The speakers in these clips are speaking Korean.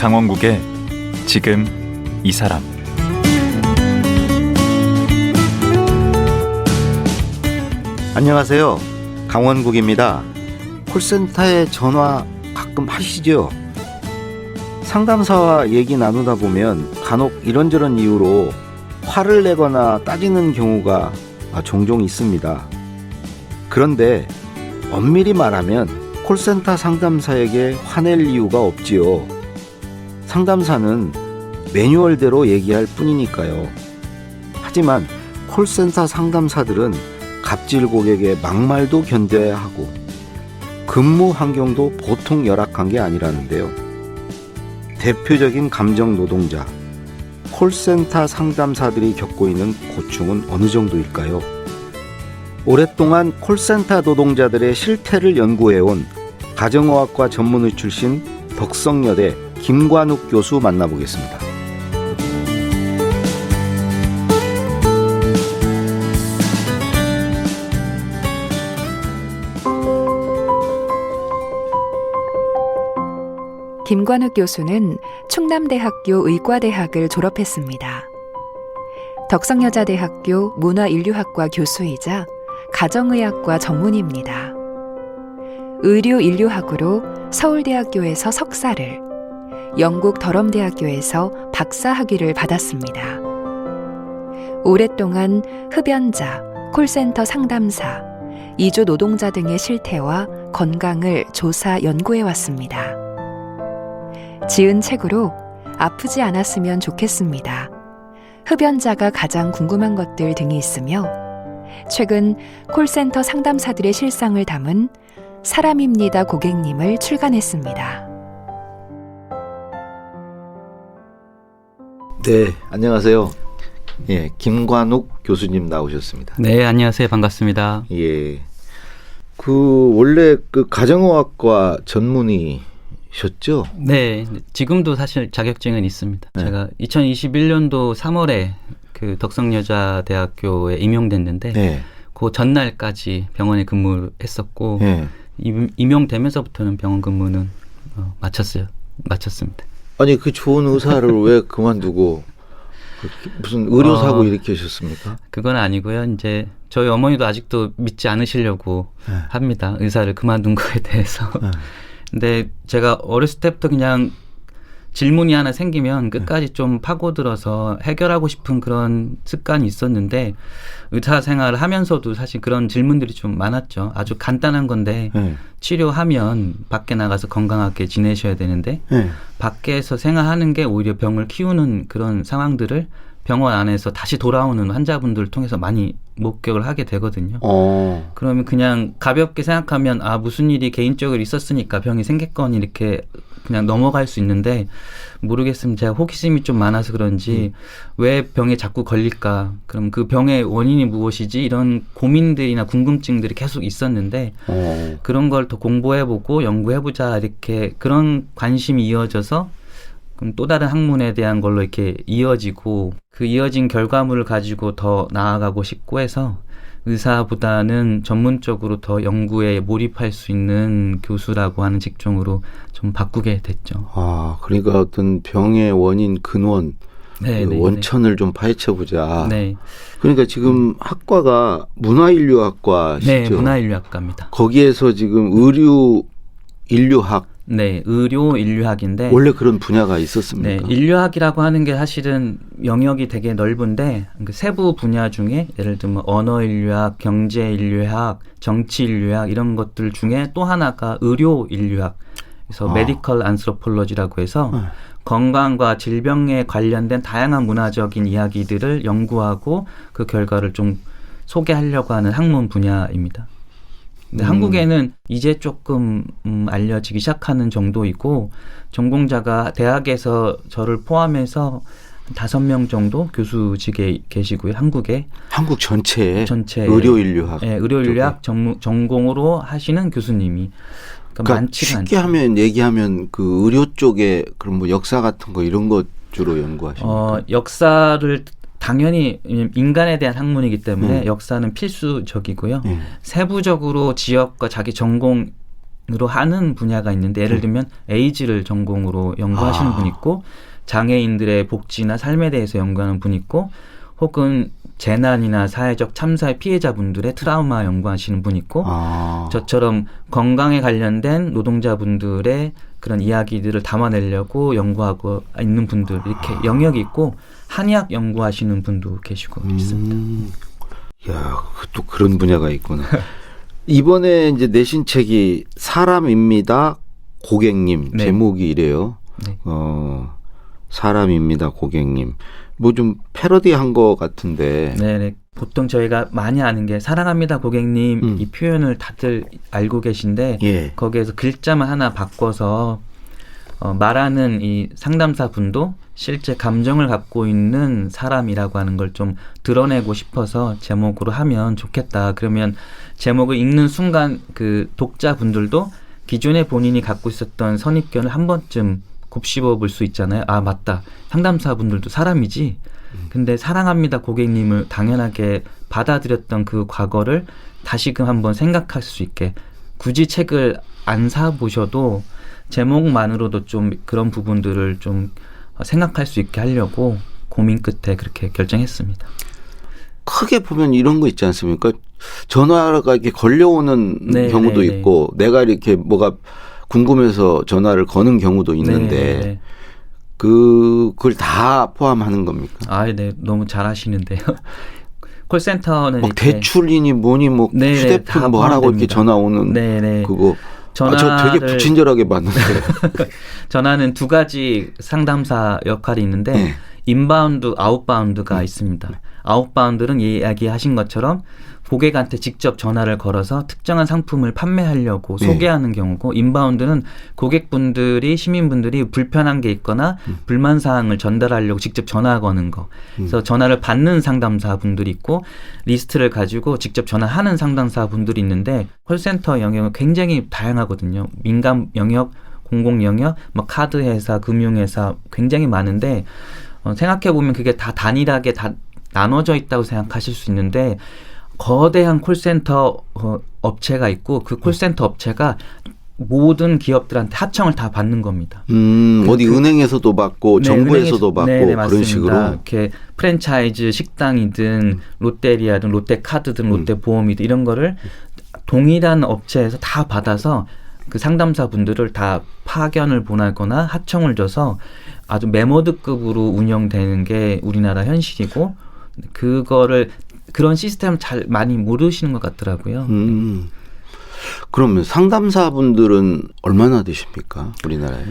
강원국의 지금 이 사람. 안녕하세요. 강원국입니다. 콜센터에 전화 가끔 하시죠? 상담사와 얘기 나누다 보면 간혹 이런저런 이유로 화를 내거나 따지는 경우가 종종 있습니다. 그런데 엄밀히 말하면 콜센터 상담사에게 화낼 이유가 없지요. 상담사는 매뉴얼대로 얘기할 뿐이니까요. 하지만 콜센터 상담사들은 갑질 고객의 막말도 견뎌야 하고 근무 환경도 보통 열악한 게 아니라는데요. 대표적인 감정 노동자, 콜센터 상담사들이 겪고 있는 고충은 어느 정도일까요? 오랫동안 콜센터 노동자들의 실태를 연구해온 가정의학과 전문의 출신 덕성여대 김관욱 교수 만나보겠습니다. 김관욱 교수는 충남대학교 의과대학을 졸업했습니다. 덕성여자대학교 문화인류학과 교수이자 가정의학과 전문의입니다. 의료인류학으로 서울대학교에서 석사를, 영국 더럼대학교에서 박사학위를 받았습니다. 오랫동안 흡연자, 콜센터 상담사, 이주 노동자 등의 실태와 건강을 조사 연구해왔습니다. 지은 책으로 아프지 않았으면 좋겠습니다. 흡연자가 가장 궁금한 것들 등이 있으며 최근 콜센터 상담사들의 실상을 담은 사람입니다 고객님을 출간했습니다. 네, 안녕하세요. 예, 김관욱 교수님 나오셨습니다. 네, 안녕하세요. 반갑습니다. 예, 원래 가정의학과 전문의셨죠? 네, 지금도 사실 자격증은 있습니다. 네. 제가 2021년도 3월에 그 덕성여자대학교에 임용됐는데 네. 그 전날까지 병원에 근무를 했었고 네. 임용되면서부터는 병원 근무는 마쳤습니다. 아니 그 좋은 의사를 왜 그만두고 무슨 의료사고 일으키셨습니까? 그건 아니고요. 이제 저희 어머니도 아직도 믿지 않으시려고 네. 합니다. 의사를 그만둔 거에 대해서. 네. 근데 제가 어렸을 때부터 그냥 질문이 하나 생기면 끝까지 좀 파고들어서 해결하고 싶은 그런 습관이 있었는데 의사 생활을 하면서도 사실 그런 질문들이 좀 많았죠. 아주 간단한 건데 치료하면 밖에 나가서 건강하게 지내셔야 되는데 밖에서 생활하는 게 오히려 병을 키우는 그런 상황들을 병원 안에서 다시 돌아오는 환자분들을 통해서 많이 목격을 하게 되거든요. 그러면 그냥 가볍게 생각하면 무슨 일이 개인적으로 있었으니까 병이 생겼건 이렇게 그냥 넘어갈 수 있는데 모르겠으면 제가 호기심이 좀 많아서 그런지 왜 병에 자꾸 걸릴까? 그럼 그 병의 원인이 무엇이지? 이런 고민들이나 궁금증들이 계속 있었는데 그런 걸 더 공부해보고 연구해보자 이렇게 그런 관심이 이어져서 그럼 또 다른 학문에 대한 걸로 이렇게 이어지고 그 이어진 결과물을 가지고 더 나아가고 싶고 해서 의사보다는 전문적으로 더 연구에 몰입할 수 있는 교수라고 하는 직종으로 좀 바꾸게 됐죠. 그러니까 어떤 병의 원인 근원, 원천을 좀 파헤쳐보자. 네. 그러니까 지금 학과가 문화인류학과시죠? 네, 문화인류학과입니다. 거기에서 지금 의료인류학. 네, 의료인류학인데 원래 그런 분야가 있었습니까? 네, 인류학이라고 하는 게 사실은 영역이 되게 넓은데 그 세부 분야 중에 예를 들면 언어인류학, 경제인류학, 정치인류학 이런 것들 중에 또 하나가 의료인류학. 그래서 메디컬 안스로폴로지라고 해서 건강과 질병에 관련된 다양한 문화적인 이야기들을 연구하고 그 결과를 좀 소개하려고 하는 학문 분야입니다. 근데 한국에는 이제 조금 알려지기 시작하는 정도이고 전공자가 대학에서 저를 포함해서 5명 정도 교수직에 계시고요. 한국에. 한국 전체에 의료인류학. 네, 의료인류학 전공으로 하시는 교수님이. 그러니까 쉽게 하면 얘기하면 그 의료 쪽에 그런 뭐 역사 같은 거 이런 것 주로 연구하십니까? 역사를 당연히 인간에 대한 학문이기 때문에 역사는 필수적이고요. 세부적으로 지역과 자기 전공에 전공으로 하는 분야가 있는데 예를 들면 에이즈를 전공으로 연구하시는 분 있고 장애인들의 복지나 삶에 대해서 연구하는 분 있고 혹은 재난이나 사회적 참사의 피해자분들의 트라우마 연구하시는 분 있고 저처럼 건강에 관련된 노동자분들의 그런 이야기들을 담아내려고 연구하고 있는 분들 이렇게 영역이 있고 한의학 연구하시는 분도 계시고 있습니다. 야, 또 그런 분야가 있구나. 이번에 이제 내신 책이 사람입니다, 고객님. 네. 제목이 이래요. 네. 사람입니다, 고객님. 뭐 좀 패러디한 것 같은데. 네네. 보통 저희가 많이 아는 게 사랑합니다 고객님 이 표현을 다들 알고 계신데 예. 거기에서 글자만 하나 바꿔서 말하는 이 상담사 분도 실제 감정을 갖고 있는 사람이라고 하는 걸 좀 드러내고 싶어서 제목으로 하면 좋겠다. 그러면 제목을 읽는 순간 그 독자분들도 기존에 본인이 갖고 있었던 선입견을 한 번쯤 곱씹어 볼 수 있잖아요. 아 맞다. 상담사분들도 사람이지. 근데 사랑합니다 고객님을 당연하게 받아들였던 그 과거를 다시금 한번 생각할 수 있게 굳이 책을 안 사보셔도 제목만으로도 좀 그런 부분들을 좀 생각할 수 있게 하려고 고민 끝에 그렇게 결정했습니다. 크게 보면 이런 거 있지 않습니까? 전화가 이렇게 걸려오는 네, 경우도 네, 있고 내가 이렇게 뭐가 궁금해서 전화를 거는 경우도 있는데 네. 그걸 다 포함하는 겁니까? 아, 네, 너무 잘하시는데요. 콜센터는 막 이렇게 대출이니 뭐니 뭐 네네, 휴대폰 다 뭐 하라고 이렇게 포함됩니다. 전화 오는 네네. 그거 저 되게 불친절하게 받는데. 전화는 두 가지 상담사 역할이 있는데 네. 인바운드, 아웃바운드가 있습니다. 아웃바운드는 이야기하신 것처럼 고객한테 직접 전화를 걸어서 특정한 상품을 판매하려고 소개하는 경우고 인바운드는 고객분들이 시민분들이 불편한 게 있거나 불만사항을 전달하려고 직접 전화 거는 거. 그래서 전화를 받는 상담사분들이 있고 리스트를 가지고 직접 전화하는 상담사분들이 있는데 콜센터 영역은 굉장히 다양하거든요. 민간 영역, 공공 영역, 뭐 카드 회사, 금융 회사 굉장히 많은데 생각해 보면 그게 다 단일하게 다 나눠져 있다고 생각하실 수 있는데 거대한 콜센터 업체가 있고 그 콜센터 업체가 모든 기업들한테 하청을 다 받는 겁니다. 어디 은행에서도 받고 네, 정부에서도 받고 네네, 그런 맞습니다. 식으로. 이렇게 프랜차이즈 식당이든 롯데리아든 롯데카드든 롯데보험이든 이런 거를 동일한 업체에서 다 받아서 그 상담사 분들을 다 파견을 보내거나 하청을 줘서 아주 메모드급으로 운영되는 게 우리나라 현실이고 그거를 그런 시스템을 잘 많이 모르시는 것 같더라고요. 그러면 상담사분들은 얼마나 되십니까? 우리나라에?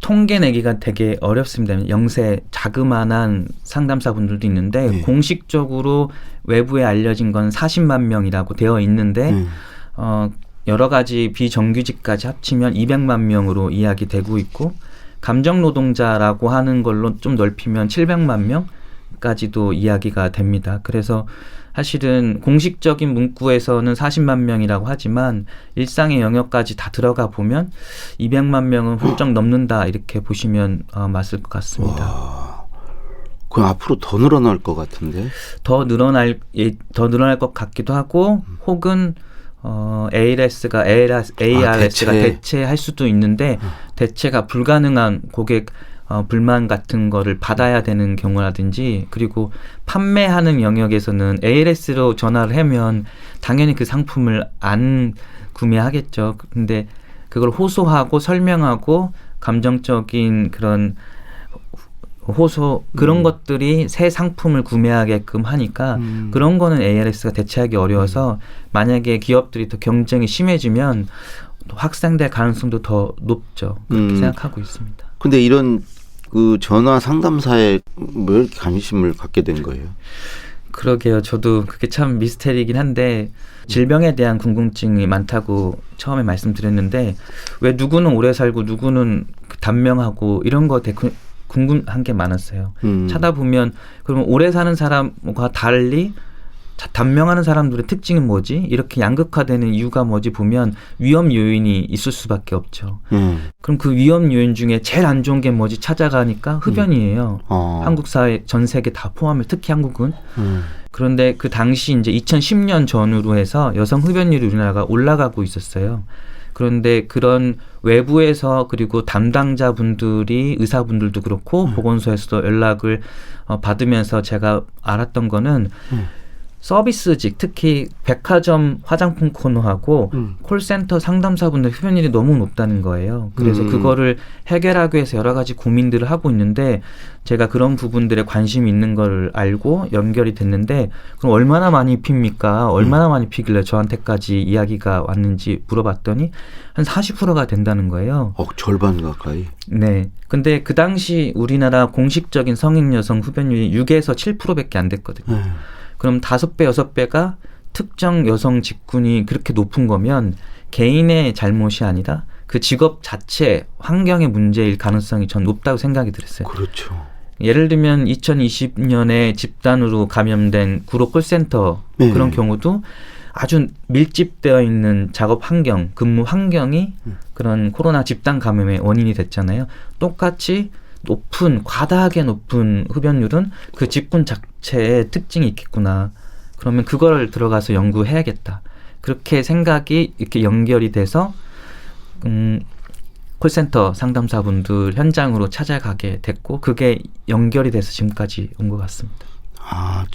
통계 내기가 되게 어렵습니다. 영세 자그마한 상담사분들도 있는데 네. 공식적으로 외부에 알려진 건 40만 명이라고 되어 있는데 여러 가지 비정규직까지 합치면 200만 명으로 이야기되고 있고 감정노동자라고 하는 걸로 좀 넓히면 700만 명? 까지도 이야기가 됩니다. 그래서 사실은 공식적인 문구에서는 40만 명이라고 하지만 일상의 영역까지 다 들어가 보면 200만 명은 훌쩍 넘는다 이렇게 보시면 맞을 것 같습니다. 와, 그럼 앞으로 더 늘어날 것 같은데? 더 늘어날 것 같기도 하고 혹은 ARS가 대체할 수도 있는데 대체가 불가능한 고객 불만 같은 거를 받아야 되는 경우라든지 그리고 판매하는 영역에서는 ALS로 전화를 하면 당연히 그 상품을 안 구매하겠죠. 근데 그걸 호소하고 설명하고 감정적인 그런 호소 그런 것들이 새 상품을 구매하게끔 하니까 그런 거는 ALS가 대체하기 어려워서 만약에 기업들이 더 경쟁이 심해지면 확산될 가능성도 더 높죠. 그렇게 생각하고 있습니다. 근데 이런 그 전화 상담사에 왜 이렇게 관심을 갖게 된 거예요? 그러게요. 저도 그게 참 미스테리이긴 한데 질병에 대한 궁금증이 많다고 처음에 말씀드렸는데 왜 누구는 오래 살고 누구는 단명하고 이런 거 되게 궁금한 게 많았어요. 찾아보면 그러면 오래 사는 사람과 달리 단명하는 사람들의 특징이 뭐지? 이렇게 양극화되는 이유가 뭐지 보면 위험 요인이 있을 수밖에 없죠. 그럼 그 위험 요인 중에 제일 안 좋은 게 뭐지? 찾아가니까 흡연이에요. 한국 사회 전 세계 다 포함해 특히 한국은. 그런데 그 당시 이제 2010년 전후로 해서 여성 흡연율이 우리나라가 올라가고 있었어요. 그런데 그런 외부에서 그리고 담당자분들이 의사분들도 그렇고 보건소에서도 연락을 받으면서 제가 알았던 거는 서비스직 특히 백화점 화장품 코너하고 콜센터 상담사분들 흡연율이 너무 높다는 거예요. 그래서 그거를 해결하기 위해서 여러 가지 고민들을 하고 있는데 제가 그런 부분들에 관심이 있는 걸 알고 연결이 됐는데 그럼 얼마나 많이 핍니까? 얼마나 많이 피길래 저한테까지 이야기가 왔는지 물어봤더니 한 40%가 된다는 거예요. 절반 가까이. 네. 근데 그 당시 우리나라 공식적인 성인 여성 흡연율이 6에서 7%밖에 안 됐거든요. 그럼 5배, 6배가 특정 여성 직군이 그렇게 높은 거면 개인의 잘못이 아니라 그 직업 자체 환경의 문제일 가능성이 전 높다고 생각이 들었어요. 그렇죠. 예를 들면 2020년에 집단으로 감염된 구로 콜센터 그런 경우도 아주 밀집되어 있는 작업 환경, 근무 환경이 그런 코로나 집단 감염의 원인이 됐잖아요. 똑같이 과다하게 높은 흡연율은 그 직군 자체의 특징이 있겠구나. 그러면 그걸 들어가서 연구해야겠다. 그렇게 생각이 이렇게 연결이 돼서 콜센터 상담사분들 현장으로 찾아가게 됐고 그게 연결이 돼서 지금까지 온 것 같습니다.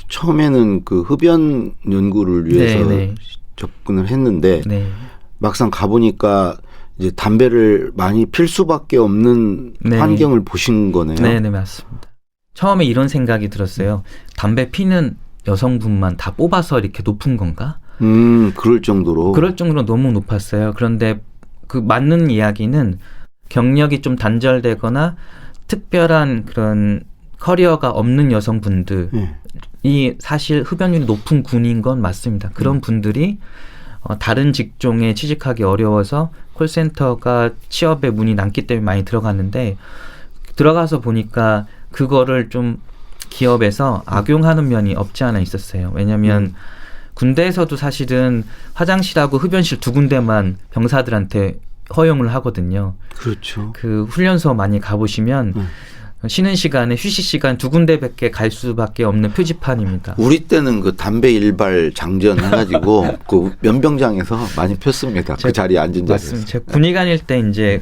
처음에는 그 흡연 연구를 위해서 접근을 했는데 막상 가보니까 이제 담배를 많이 필 수밖에 없는 환경을 보신 거네요. 네, 맞습니다. 처음에 이런 생각이 들었어요. 담배 피는 여성분만 다 뽑아서 이렇게 높은 건가? 그럴 정도로 너무 높았어요. 그런데 그 맞는 이야기는 경력이 좀 단절되거나 특별한 그런 커리어가 없는 여성분들이 사실 흡연율이 높은 군인 건 맞습니다. 그런 분들이 다른 직종에 취직하기 어려워서 콜센터가 취업의 문이 남기 때문에 많이 들어갔는데 들어가서 보니까 그거를 좀 기업에서 악용하는 면이 없지 않아 있었어요. 왜냐하면 군대에서도 사실은 화장실하고 흡연실 2군데만 병사들한테 허용을 하거든요. 그렇죠. 그 훈련소 많이 가보시면 쉬는 시간에 휴식 시간 2군데밖에 갈 수밖에 없는 표지판입니다. 우리 때는 그 담배 일발 장전 해가지고 그 면병장에서 많이 폈습니다. 그 자리에 앉은 자리에서. 맞습니다. 제가 군의관일 때 이제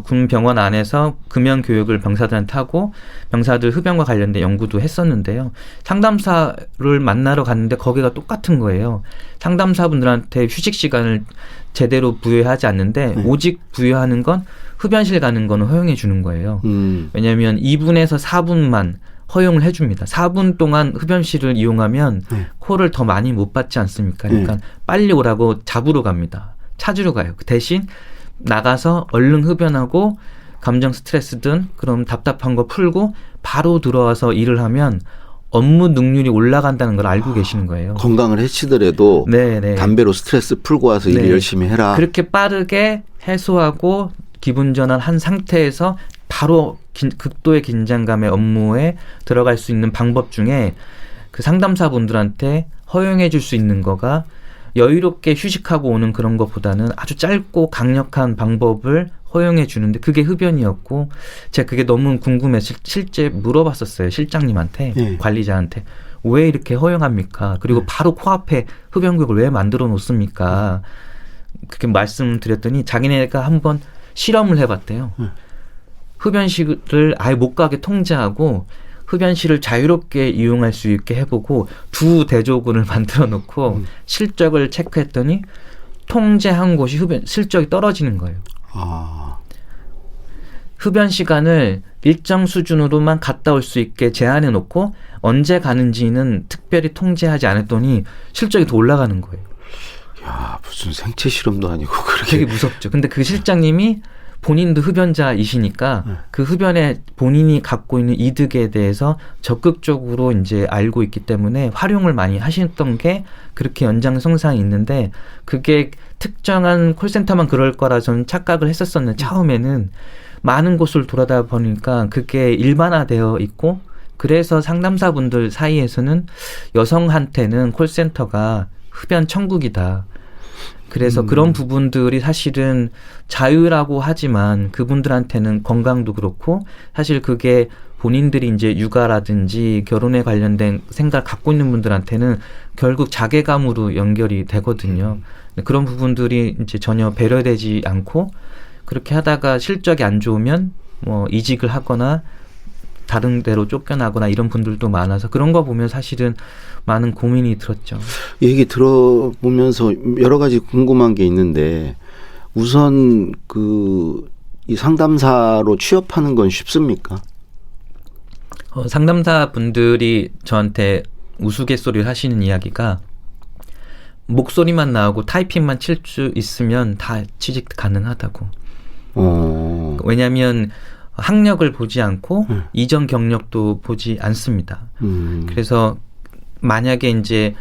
군 병원 안에서 금연 교육을 병사들한테 하고 병사들 흡연과 관련된 연구도 했었는데요. 상담사를 만나러 갔는데 거기가 똑같은 거예요. 상담사분들한테 휴식 시간을 제대로 부여하지 않는데 오직 부여하는 건 흡연실 가는 거는 허용해 주는 거예요. 왜냐하면 2분에서 4분만 허용을 해줍니다. 4분 동안 흡연실을 이용하면 콜을 더 많이 못 받지 않습니까? 그러니까 빨리 오라고 잡으러 갑니다. 찾으러 가요. 그 대신 나가서 얼른 흡연하고 감정 스트레스든 그럼 답답한 거 풀고 바로 들어와서 일을 하면 업무 능률이 올라간다는 걸 알고 계시는 거예요. 건강을 해치더라도 담배로 스트레스 풀고 와서 일 열심히 해라. 그렇게 빠르게 해소하고 기분 전환한 상태에서 바로 극도의 긴장감의 업무에 들어갈 수 있는 방법 중에 그 상담사분들한테 허용해 줄 수 있는 거가 여유롭게 휴식하고 오는 그런 것보다는 아주 짧고 강력한 방법을 허용해 주는데 그게 흡연이었고 제가 그게 너무 궁금해서 실제 물어봤었어요. 실장님한테 관리자한테 왜 이렇게 허용합니까? 그리고 바로 코앞에 흡연구역을 왜 만들어 놓습니까? 그렇게 말씀드렸더니 자기네가 한번 실험을 해봤대요. 흡연실을 아예 못 가게 통제하고 흡연실을 자유롭게 이용할 수 있게 해보고 두 대조군을 만들어 놓고 실적을 체크했더니 통제한 곳이 실적이 떨어지는 거예요. 흡연 시간을 일정 수준으로만 갔다 올 수 있게 제한해 놓고 언제 가는지는 특별히 통제하지 않았더니 실적이 더 올라가는 거예요. 야, 무슨 생체 실험도 아니고 그렇게. 되게 무섭죠. 근데 그 실장님이 본인도 흡연자이시니까 그 흡연에 본인이 갖고 있는 이득에 대해서 적극적으로 이제 알고 있기 때문에 활용을 많이 하셨던 게 그렇게 연장성상이 있는데 그게 특정한 콜센터만 그럴 거라 저는 착각을 했었었는데 처음에는 많은 곳을 돌아다 보니까 그게 일반화되어 있고 그래서 상담사분들 사이에서는 여성한테는 콜센터가 흡연 천국이다. 그래서 그런 부분들이 사실은 자유라고 하지만 그분들한테는 건강도 그렇고 사실 그게 본인들이 이제 육아라든지 결혼에 관련된 생각을 갖고 있는 분들한테는 결국 자괴감으로 연결이 되거든요. 그런 부분들이 이제 전혀 배려되지 않고 그렇게 하다가 실적이 안 좋으면 뭐 이직을 하거나 다른 데로 쫓겨나거나 이런 분들도 많아서 그런 거 보면 사실은 많은 고민이 들었죠. 얘기 들어보면서 여러 가지 궁금한 게 있는데 우선 이 상담사로 취업하는 건 쉽습니까? 상담사 분들이 저한테 우스갯소리를 하시는 이야기가 목소리만 나오고 타이핑만 칠 수 있으면 다 취직 가능하다고. 왜냐하면 학력을 보지 않고 이전 경력도 보지 않습니다. 그래서 만약에 이제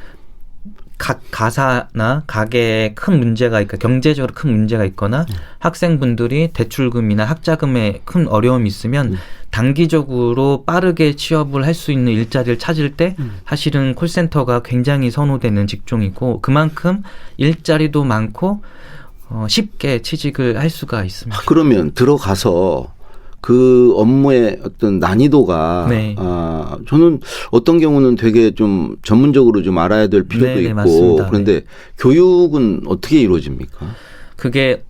각 가사나 가게에 큰 문제가 있거나 경제적으로 큰 문제가 있거나 학생분들이 대출금이나 학자금에 큰 어려움이 있으면 단기적으로 빠르게 취업을 할 수 있는 일자리를 찾을 때 사실은 콜센터가 굉장히 선호되는 직종이고 그만큼 일자리도 많고 쉽게 취직을 할 수가 있습니다. 그러면 들어가서 그 업무의 어떤 난이도가 네. 저는 어떤 경우는 되게 좀 전문적으로 좀 알아야 될 필요도 네, 있고 맞습니다. 그런데 교육은 어떻게 이루어집니까? 그게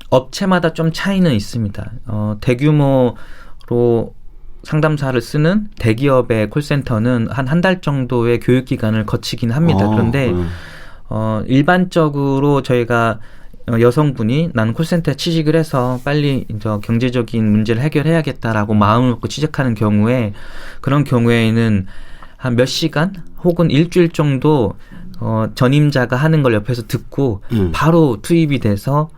업체마다 좀 차이는 있습니다. 대규모로 상담사를 쓰는 대기업의 콜센터는 한 달 정도의 교육기간을 거치긴 합니다. 그런데 일반적으로 저희가 여성분이 나는 콜센터에 취직을 해서 빨리 이제 경제적인 문제를 해결해야겠다라고 마음을 먹고 취직하는 경우에 그런 경우에는 한 몇 시간 혹은 일주일 정도 전임자가 하는 걸 옆에서 듣고 바로 투입이 돼서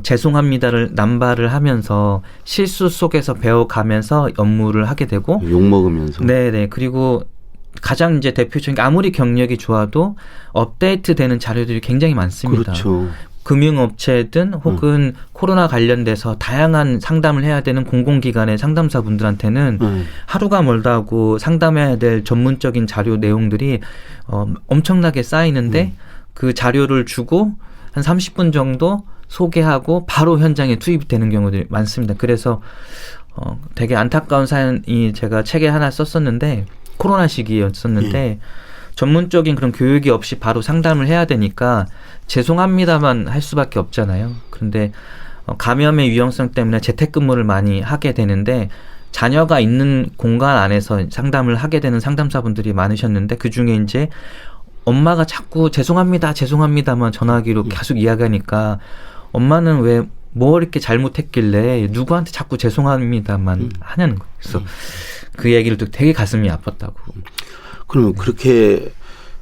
죄송합니다를 남발을 하면서 실수 속에서 배워가면서 업무를 하게 되고 욕먹으면서 네네. 그리고 가장 이제 대표적인 게 아무리 경력이 좋아도 업데이트되는 자료들이 굉장히 많습니다. 그렇죠. 금융업체든 혹은 코로나 관련돼서 다양한 상담을 해야 되는 공공기관의 상담사분들한테는 하루가 멀다 하고 상담해야 될 전문적인 자료 내용들이 엄청나게 쌓이는데 그 자료를 주고 한 30분 정도 소개하고 바로 현장에 투입이 되는 경우들이 많습니다. 그래서 되게 안타까운 사연이 제가 책에 하나 썼었는데 코로나 시기였었는데 전문적인 그런 교육이 없이 바로 상담을 해야 되니까 죄송합니다만 할 수밖에 없잖아요. 그런데 감염의 위험성 때문에 재택근무를 많이 하게 되는데 자녀가 있는 공간 안에서 상담을 하게 되는 상담사분들이 많으셨는데 그중에 이제 엄마가 자꾸 죄송합니다만 전화기로 계속 이야기하니까 엄마는 왜 뭐 이렇게 잘못했길래 누구한테 자꾸 죄송합니다만 하냐는 거예요. 그래서 그 얘기를 듣고 되게 가슴이 아팠다고. 그러면 그렇게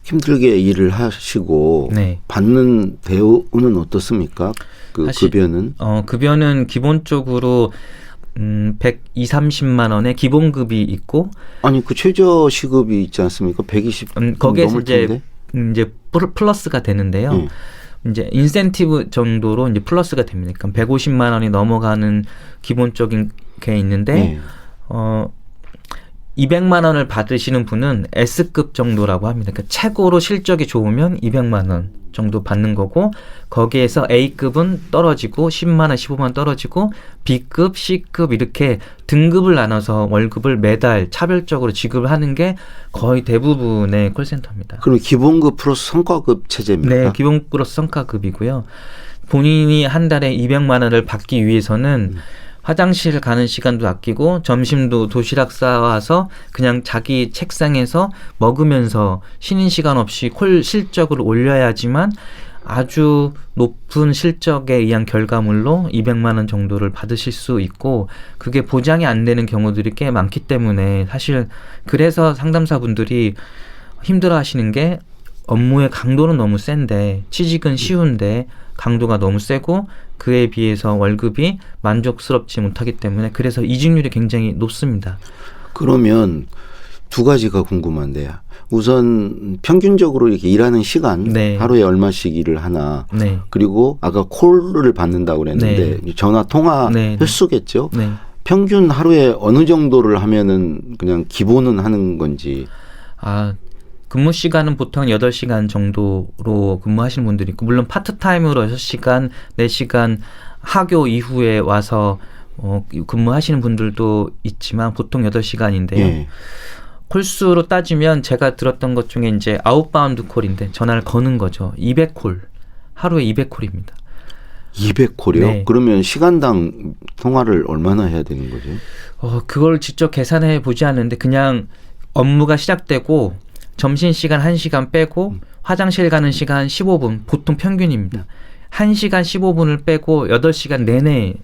힘들게 일을 하시고 네. 받는 대우는 어떻습니까? 사실, 급여는? 급여는 기본적으로 120~130만 원의 기본급이 있고 아니 그 최저 시급이 있지 않습니까? 120 거기에서 넘을 텐데. 이제 플러스가 되는데요. 이제 인센티브 정도로 이제 플러스가 됩니다. 그러니까 150만 원이 넘어가는 기본적인 게 있는데 200만 원을 받으시는 분은 S급 정도라고 합니다. 그러니까 최고로 실적이 좋으면 200만 원 정도 받는 거고 거기에서 A급은 떨어지고 10만 원, 15만 원 떨어지고 B급, C급 이렇게 등급을 나눠서 월급을 매달 차별적으로 지급을 하는 게 거의 대부분의 콜센터입니다. 그럼 기본급 플러스 성과급 체제입니까? 네, 기본급 플러스 성과급이고요. 본인이 한 달에 200만 원을 받기 위해서는 화장실 가는 시간도 아끼고 점심도 도시락 싸와서 그냥 자기 책상에서 먹으면서 쉬는 시간 없이 콜 실적을 올려야지만 아주 높은 실적에 의한 결과물로 200만 원 정도를 받으실 수 있고 그게 보장이 안 되는 경우들이 꽤 많기 때문에 사실 그래서 상담사분들이 힘들어하시는 게 업무의 강도는 너무 센데 취직은 쉬운데 강도가 너무 세고 그에 비해서 월급이 만족스럽지 못하기 때문에 그래서 이직률이 굉장히 높습니다. 그러면 두 가지가 궁금한데요. 우선 평균적으로 이렇게 일하는 시간 네. 하루에 얼마씩 일을 하나 네. 그리고 아까 콜을 받는다고 그랬는데 네. 전화 통화 네. 횟수겠죠. 네. 평균 하루에 어느 정도를 하면은 그냥 기본은 하는 건지. 근무 시간은 보통 8시간 정도로 근무하시는 분들이 있고 물론 파트타임으로 6시간, 4시간 학교 이후에 와서 근무하시는 분들도 있지만 보통 8시간인데요. 예. 콜수로 따지면 제가 들었던 것 중에 이제 아웃바운드 콜인데 전화를 거는 거죠. 200콜. 하루에 200콜입니다. 200콜이요? 네. 그러면 시간당 통화를 얼마나 해야 되는 거죠? 그걸 직접 계산해 보지 않는데 그냥 업무가 시작되고 점심시간 1시간 빼고 화장실 가는 시간 15분 보통 평균입니다. 1시간 15분을 빼고 8시간 내내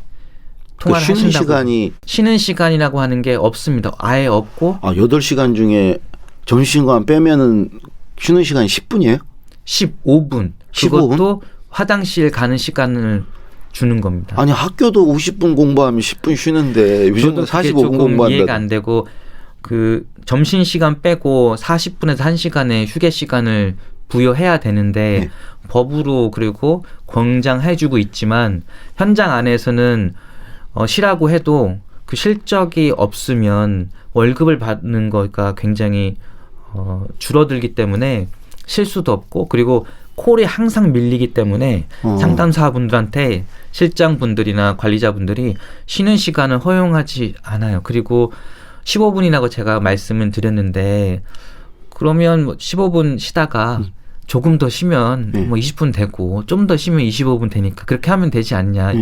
통화를 쉬는 하신다고. 시간이 쉬는 시간이라고 하는 게 없습니다. 아예 없고 8시간 중에 점심시간 빼면은 쉬는 시간이 10분이에요? 15분. 15분? 그것도 화장실 가는 시간을 주는 겁니다. 아니 학교도 50분 공부하면 10분 쉬는데 요즘은 저도 그게 45분 조금 공부한다. 이해가 안 되고 그 점심시간 빼고 40분에서 1시간의 휴게 시간을 부여해야 되는데 네. 법으로 그리고 권장해주고 있지만 현장 안에서는 쉬라고 해도 그 실적이 없으면 월급을 받는 거가 굉장히 줄어들기 때문에 쉴 수도 없고 그리고 콜이 항상 밀리기 때문에 상담사분들한테 실장분들이나 관리자분들이 쉬는 시간을 허용하지 않아요. 그리고 15분이라고 제가 말씀을 드렸는데 그러면 뭐 15분 쉬다가 조금 더 쉬면 뭐 20분 되고 좀 더 쉬면 25분 되니까 그렇게 하면 되지 않냐.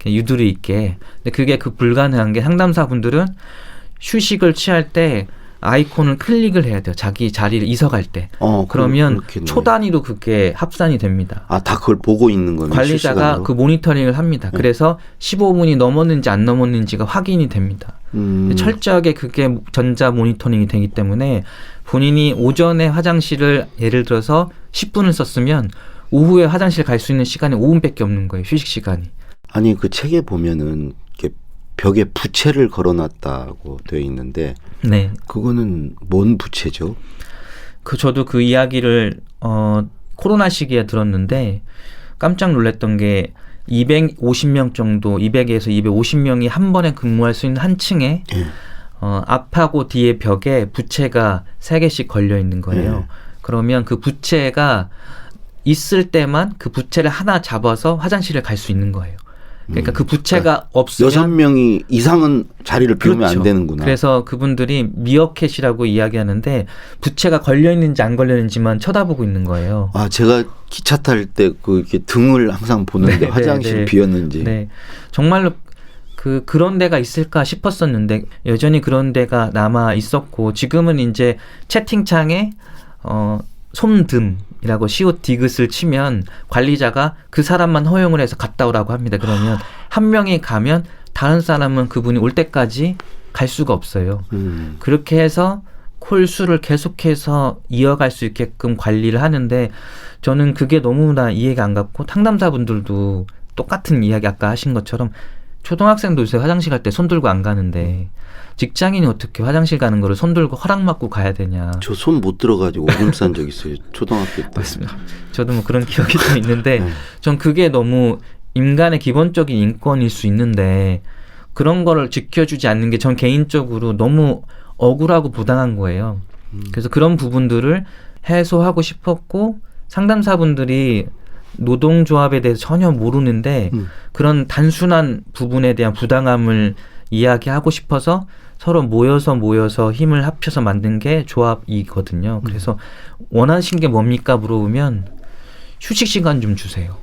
유두리 있게. 근데 그게 불가능한 게 상담사분들은 휴식을 취할 때 아이콘을 클릭을 해야 돼요. 자기 자리를 이석할 때. 그러면 그렇겠네. 초 단위로 그게 합산이 됩니다. 다 그걸 보고 있는 거네. 관리자가 실시간으로? 그 모니터링을 합니다. 네. 그래서 15분이 넘었는지 안 넘었는지가 확인이 됩니다. 철저하게 그게 전자 모니터링이 되기 때문에 본인이 오전에 화장실을 예를 들어서 10분을 썼으면 오후에 화장실 갈 수 있는 시간이 5분밖에 없는 거예요. 휴식 시간이. 아니 그 책에 보면은 이렇게 벽에 부채를 걸어놨다고 되어 있는데 네. 그거는 뭔 부채죠? 저도 그 이야기를 코로나 시기에 들었는데 깜짝 놀랐던 게 250명 정도 200에서 250명이 한 번에 근무할 수 있는 한 층에 앞하고 뒤에 벽에 부채가 3개씩 걸려 있는 거예요. 그러면 그 부채가 있을 때만 그 부채를 하나 잡아서 화장실을 갈 수 있는 거예요. 그러니까 그 부채가 없으면 6명이 이상은 자리를 비우면 그렇죠. 안 되는구나. 그래서 그분들이 미어캣이라고 이야기하는데 부채가 걸려 있는지 안 걸려 있는지만 쳐다보고 있는 거예요. 제가 기차 탈 때 그 이렇게 등을 항상 보는데 네, 화장실 네, 비었는지. 네. 정말로 그런 데가 있을까 싶었었는데 여전히 그런 데가 남아 있었고 지금은 이제 채팅창에 솜듬이라고 시옷 디귿을 치면 관리자가 그 사람만 허용을 해서 갔다 오라고 합니다. 그러면 한 명이 가면 다른 사람은 그분이 올 때까지 갈 수가 없어요. 그렇게 해서 콜 수를 계속해서 이어갈 수 있게끔 관리를 하는데 저는 그게 너무나 이해가 안 갔고 상담사분들도 똑같은 이야기 아까 하신 것처럼 초등학생도 요새 화장실 갈 때 손 들고 안 가는데 직장인이 어떻게 화장실 가는 거를 손 들고 허락 받고 가야 되냐. 저 손 못 들어가지고 오줌 싼 적 있어요. 초등학교 때. 맞습니다. 저도 뭐 그런 기억이 좀 있는데 전 그게 너무 인간의 기본적인 인권일 수 있는데 그런 거를 지켜주지 않는 게 전 개인적으로 너무 억울하고 부당한 거예요. 그래서 그런 부분들을 해소하고 싶었고 상담사분들이 노동조합에 대해서 전혀 모르는데 그런 단순한 부분에 대한 부당함을 이야기하고 싶어서 서로 모여서 힘을 합쳐서 만든 게 조합이거든요. 그래서 원하신 게 뭡니까 물어보면 휴식 시간 좀 주세요.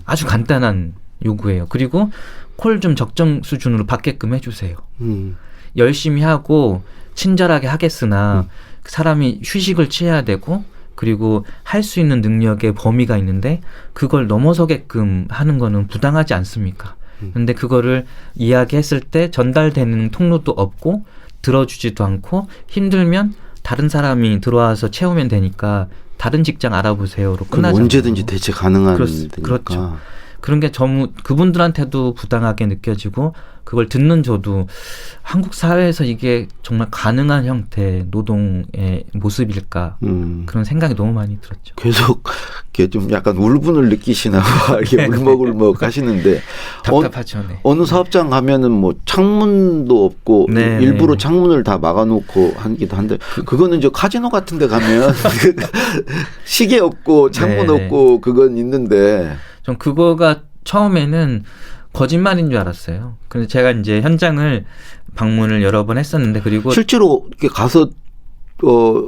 아주 간단한 요구예요. 그리고 콜 좀 적정 수준으로 받게끔 해주세요. 열심히 하고 친절하게 하겠으나 사람이 휴식을 취해야 되고 그리고 할 수 있는 능력의 범위가 있는데 그걸 넘어서게끔 하는 거는 부당하지 않습니까? 근데 그거를 이야기했을 때 전달되는 통로도 없고 들어주지도 않고 힘들면 다른 사람이 들어와서 채우면 되니까 다른 직장 알아보세요로 끝나잖아요. 언제든지 대체 가능한 데니까. 그렇죠. 그런 게 너무 그분들한테도 부당하게 느껴지고 그걸 듣는 저도 한국 사회에서 이게 정말 가능한 형태의 노동의 모습일까 그런 생각이 너무 많이 들었죠. 계속 이렇게 좀 약간 울분을 느끼시나 봐. 이렇게 울먹울먹 하시는데 답답하죠. 네. 어느 사업장 가면은 뭐 창문도 없고 네, 일부러 네. 창문을 다 막아놓고 하기도 한데 그거는 저 카지노 같은 데 가면 시계 없고 창문 네, 없고 그건 있는데 전 그거가 처음에는 거짓말인 줄 알았어요. 그래서 제가 이제 현장을 방문을 여러 번 했었는데 그리고 실제로 이렇게 가서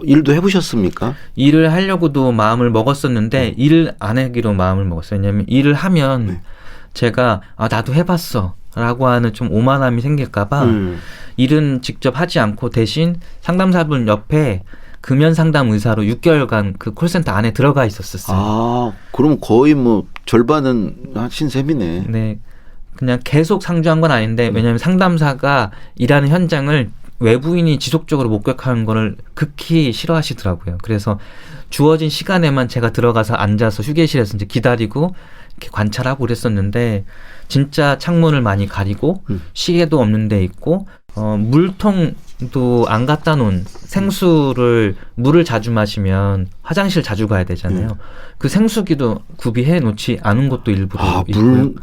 일도 해보셨습니까? 일을 하려고도 마음을 먹었었는데 일을 안 하기로 마음을 먹었어요. 왜냐하면 일을 하면 제가 나도 해봤어 라고 하는 좀 오만함이 생길까 봐 일은 직접 하지 않고 대신 상담사분 옆에 금연 상담 의사로 6개월간 그 콜센터 안에 들어가 있었어요. 아, 그럼 거의 뭐 절반은 하신 셈이네. 네. 그냥 계속 상주한 건 아닌데 왜냐하면 상담사가 일하는 현장을 외부인이 지속적으로 목격하는 거를 극히 싫어하시더라고요. 그래서 주어진 시간에만 제가 들어가서 앉아서 휴게실에서 이제 기다리고 이렇게 관찰하고 그랬었는데 진짜 창문을 많이 가리고 시계도 없는 데 있고 물통도 안 갖다 놓은 생수를 물을 자주 마시면 화장실 자주 가야 되잖아요. 그 생수기도 구비해 놓지 않은 것도 일부러 있고요.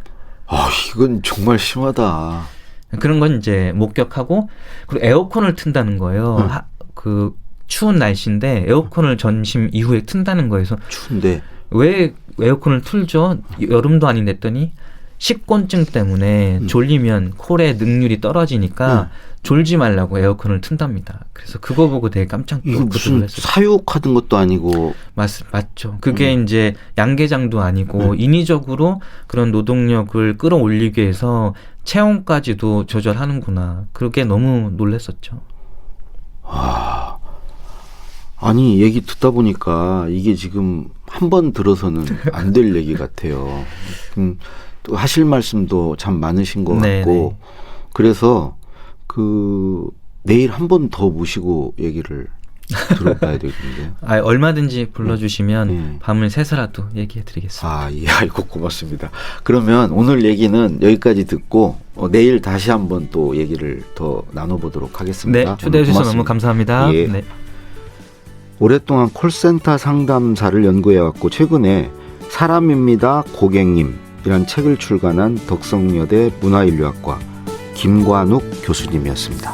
이건 정말 심하다. 그런 건 이제 목격하고 그리고 에어컨을 튼다는 거예요. 그 추운 날씨인데 에어컨을 점심 이후에 튼다는 거예요. 그래서 추운데 왜 에어컨을 틀죠? 여름도 아닌데 했더니 식곤증 때문에 졸리면 콜의 능률이 떨어지니까 졸지 말라고 에어컨을 튼답니다. 그래서 그거 보고 되게 깜짝 이거 무슨 했어요. 사육하던 것도 아니고 맞죠. 그게 이제 양계장도 아니고 인위적으로 그런 노동력을 끌어올리기 위해서 체온까지도 조절하는구나. 그게 너무 놀랐었죠. 아니 얘기 듣다 보니까 이게 지금 한 번 들어서는 안 될 얘기 같아요. 또 하실 말씀도 참 많으신 것 같고 그래서 내일 한 번 더 모시고 얘기를 들어봐야 되겠는데. 얼마든지 불러주시면 밤을 새서라도 얘기해드리겠습니다. 예, 아이고 고맙습니다. 그러면 오늘 얘기는 여기까지 듣고 내일 다시 한번 또 얘기를 더 나눠보도록 하겠습니다. 네, 초대해 주셔서 너무 감사합니다. 예. 네. 오랫동안 콜센터 상담사를 연구해왔고 최근에 사람입니다 고객님이란 책을 출간한 덕성여대 문화인류학과 김관욱 교수님이었습니다.